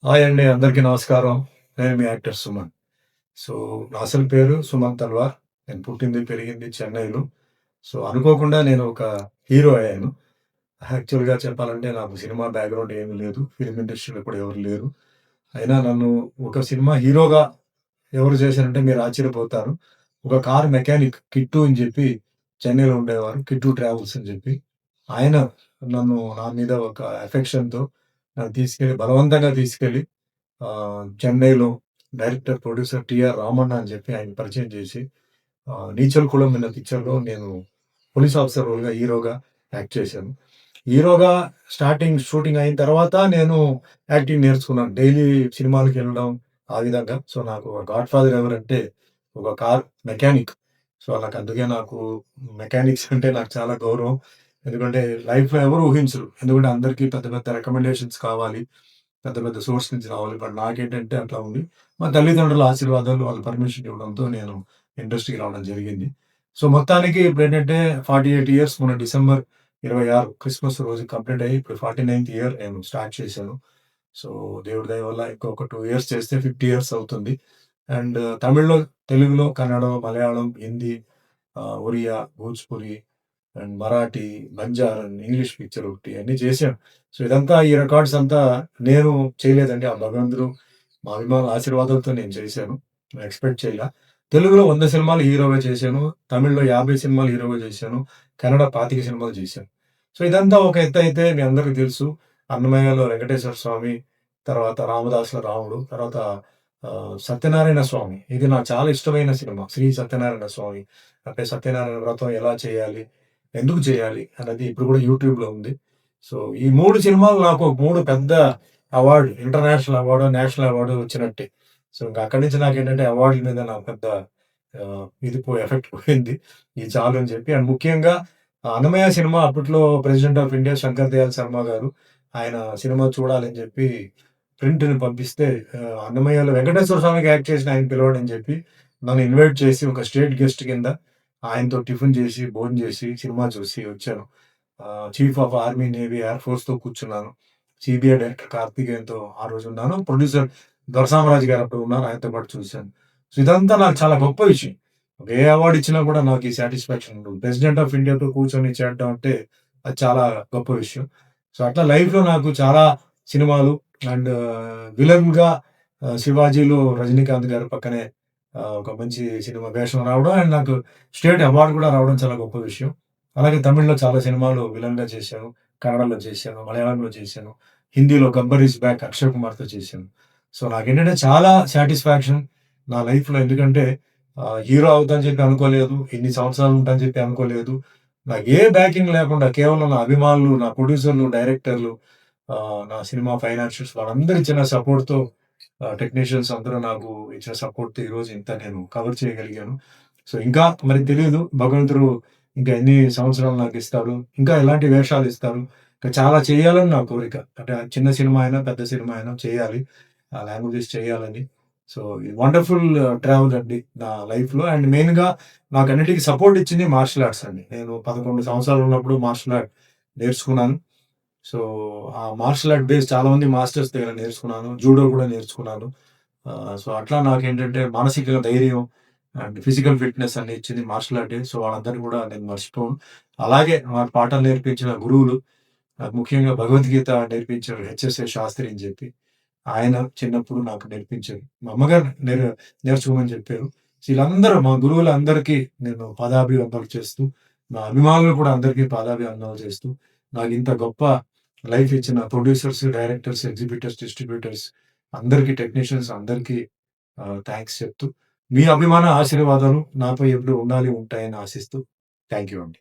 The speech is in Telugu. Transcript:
హాయ్ అండి. అందరికీ నమస్కారం. నేను మీ యాక్టర్ సుమన్. సో, నా అసలు పేరు సుమన్ తల్వార్. నేను పుట్టింది, పెరిగింది చెన్నైలో. సో, అనుకోకుండా నేను ఒక హీరో అయ్యాను. యాక్చువల్‌గా చెప్పాలంటే నాకు సినిమా బ్యాక్‌గ్రౌండ్ ఏమి లేదు. ఫిల్మ్ ఇండస్ట్రీలో కూడా ఎవరు లేరు. అయినా నన్ను ఒక సినిమా హీరోగా ఎవరు చేశారంటే మీరు ఆశ్చర్యపోతారు. ఒక కార్ మెకానిక్ కిట్టు అని చెప్పి చెన్నైలో ఉండేవారు. కిట్టు ట్రావెల్స్ అని చెప్పి. ఆయన నా మీద ఒక అఫెక్షన్‌తో నన్ను బలవంతంగా తీసుకెళ్ళి చెన్నైలో డైరెక్టర్, ప్రొడ్యూసర్ 'టీఆర్ రామన్న' అని చెప్పి ఆయన పరిచయం చేసి 'నీచల్ కులం' అనే పిక్చర్‌లో నేను పోలీస్ ఆఫీసర్ రోల్‌గా హీరోగా యాక్ట్ చేశాను. హీరోగా స్టార్టింగ్ షూటింగ్ అయిన తర్వాత నేను యాక్టింగ్ నేర్చుకున్నాను. డైలీ సినిమాలకెళ్ళడం ఆ విధంగా. సో, నాకు గాడ్ ఫాదర్ ఎవరంటే ఒక కార్ మెకానిక్. సో, నాకు మెకానిక్స్ అంటే నాకు చాలా గౌరవం. ఎందుకంటే లైఫ్‌లో ఎవరు ఊహించరు. ఎందుకంటే అందరికీ పెద్ద పెద్ద రికమెండేషన్స్ కావాలి. పెద్ద పెద్ద సోర్స్ నుంచి రావాలి. బట్ నాకేంటంటే అట్లా ఉంది. మా తల్లిదండ్రుల ఆశీర్వాదాలు, వాళ్ళ పర్మిషన్ ఇవ్వడంతో నేను ఇండస్ట్రీకి రావడం జరిగింది. సో, మొత్తానికి ఇప్పుడేంటంటే 48 ఇయర్స్ మొన్న డిసెంబర్ 26 క్రిస్మస్ రోజు కంప్లీట్ అయ్యి ఇప్పుడు 49థ్ ఇయర్ నేను స్టార్ట్ చేశాను. సో, దేవుడి దయ వల్ల ఇంకొక 2 ఇయర్స్ చేస్తే 50 ఇయర్స్ అవుతుంది. అండ్ తమిళ్‌లో, తెలుగులో, Kannada, Malayalam, Hindi, Oriya, Bhojpuri and Marathi, Banjara, English picture ఒకటి అన్నీ చేశాను. సో, ఇదంతా ఈ రికార్డ్స్ అంతా నేను చేయలేదండి. ఆ భగవంతుడు, మా అభిమానుల ఆశీర్వాదంతో నేను చేశాను. ఎక్స్‌పెక్ట్ చేయలా. తెలుగులో 100 సినిమాలు హీరోగా చేశాను. తమిళ్‌లో 50 సినిమాలు హీరోగా చేశాను. కన్నడ 25 సినిమాలు చేశాను. సో, ఇదంతా ఒక ఎత్తయితే మీ అందరికి తెలుసు. అన్నమయ్యలో వెంకటేశ్వర స్వామి, తర్వాత రామదాసుల రాముడు, తర్వాత సత్యనారాయణ స్వామి. ఇది నాకు చాలా ఇష్టమైన సినిమా. శ్రీ సత్యనారాయణ స్వామి. అంటే సత్యనారాయణ వ్రతం ఎలా చేయాలి? ఎందుకు చేయాలి? అన్నది ఇప్పుడు కూడా యూట్యూబ్‌లో ఉంది. సో, ఈ 3 సినిమాలు నాకు 3 పెద్ద award, international award, national award వచ్చినట్టే. సో, ఇంక అక్కడి నుంచి నాకేంటంటే అవార్డుల మీద నాకు పెద్ద ఎఫెక్ట్ పోయింది. ఇది చాలు అని చెప్పి. అండ్ ముఖ్యంగా 'అన్నమయ్య' సినిమా అప్పట్లో president of India Shankar Dayal Sharma గారు ఆయన సినిమా చూడాలని చెప్పి ప్రింట్‌ని పంపిస్తే 'అన్నమయ్యలో' వెంకటేశ్వర స్వామికి యాక్ట్ చేసిన ఆయన పిలవండి అని చెప్పి నన్ను ఇన్వైట్ చేసి ఒక స్టేట్ గెస్ట్ కింద ఆయనతో టిఫిన్ చేసి, భోంచేసి, సినిమా చూసి వచ్చాను. Chief of army, navy, air ఫోర్స్‌తో కూర్చున్నాను. సీబీఐ డైరెక్టర్ కార్తికేయన్‌తో ఆ రోజున్నాను. ప్రొడ్యూసర్ దొరసామరాజు గారు అప్పుడు ఉన్నారు. ఆయనతో పాటు చూశాను. సో, ఇదంతా నాకు చాలా గొప్ప విషయం. ఏ అవార్డ్ ఇచ్చినా కూడా నాకు ఈ సాటిస్ఫాక్షన్ ఉండదు. ప్రెసిడెంట్ ఆఫ్ ఇండియాతో కూర్చొని చేయడం అంటే అది చాలా గొప్ప విషయం. సో, అట్లా లైఫ్‌లో నాకు చాలా సినిమాలు అండ్ విలన్‌గా 'శివాజీలో' రజనీకాంత్ గారి పక్కనే ఒక మంచి సినిమా వేషం రావడం అండ్ నాకు స్టేట్ అవార్డ్ కూడా రావడం చాలా గొప్ప విషయం. అలాగే తమిళ్‌లో చాలా సినిమాలు విలన్‌గా చేశాను. కన్నడలో చేశాను. మలయాళంలో చేశాను. హిందీలో 'గబ్బర్ ఈస్ బ్యాక్' అక్షయ్ కుమార్‌తో చేశాను. సో, నాకేంటంటే చాలా సాటిస్ఫాక్షన్ నా లైఫ్‌లో. ఎందుకంటే హీరో అవుతానని చెప్పి అనుకోలేదు. ఇన్ని సంవత్సరాలు ఉంటానని చెప్పి అనుకోలేదు. నాకు ఏ బ్యాకింగ్ లేకుండా కేవలం నా అభిమానులు, నా ప్రొడ్యూసర్‌లు, డైరెక్టర్లు, నా సినిమా ఫైనాన్షియర్స్ వాళ్ళందరూ ఇచ్చిన సపోర్ట్‌తో టెక్నీషియన్స్ అందరూ నాకు ఇచ్చిన సపోర్ట్‌తో ఈరోజు ఇంత నేను కవర్ చేయగలిగాను. సో, ఇంకా మరి తెలీదు భగవంతుడు ఇంకా ఎన్ని సంవత్సరాలు నాకిస్తారు. ఇంకా ఎలాంటి వేషాలు ఇస్తారు. ఇంకా చాలా చేయాలని నా కోరిక. అంటే చిన్న సినిమా అయినా, పెద్ద సినిమా అయినా చేయాలి. ఆ లాంగ్వేజెస్ చేయాలని. సో, ఈ వండర్‌ఫుల్ ట్రావెల్ అండి నా లైఫ్‌లో. అండ్ మెయిన్‌గా నాకన్నిటికి సపోర్ట్ ఇచ్చింది మార్షల్ ఆర్ట్స్ అండి. నేను 11 సంవత్సరాలు ఉన్నప్పుడు మార్షల్ ఆర్ట్ నేర్చుకున్నాను. సో, ఆ మార్షల్ ఆర్ట్ బేస్ చాలా మంది మాస్టర్స్ దగ్గర నేర్చుకున్నాను. జూడో కూడా నేర్చుకున్నాను. సో, అట్లా నాకేంటంటే మానసిక ధైర్యం అండ్ ఫిజికల్ ఫిట్‌నెస్ అన్ని ఇచ్చింది మార్షల్ ఆర్టే. సో, వాళ్ళందరిని కూడా నేను మర్చిపోను. అలాగే నాకు పాఠాలు నేర్పించిన గురువులు, నాకు ముఖ్యంగా భగవద్గీత నేర్పించారు హెచ్ఎస్ఏ శాస్త్రి అని చెప్పి. ఆయన చిన్నప్పుడు నాకు నేర్పించారు. మా అమ్మగారు నేర్చుకోమని చెప్పారు. సో, వీళ్ళందరూ మా గురువులందరికీ నేను పాదాభివందనాలు చేస్తూ, నా అభిమానులు కూడా అందరికీ పాదాభివందనాలు చేస్తూ, నాకింత గొప్ప లైఫ్ ఇచ్చిన ప్రొడ్యూసర్స్, డైరెక్టర్స్, ఎగ్జిబిటర్స్, డిస్ట్రిబ్యూటర్స్ అందరికీ, టెక్నీషియన్స్ అందరికీ థాంక్స్ చెప్తూ, మీ అభిమాన ఆశీర్వాదాలు నాపై ఎప్పుడూ ఉండాలి, ఉంటాయని ఆశిస్తూ థాంక్ యూ అండి.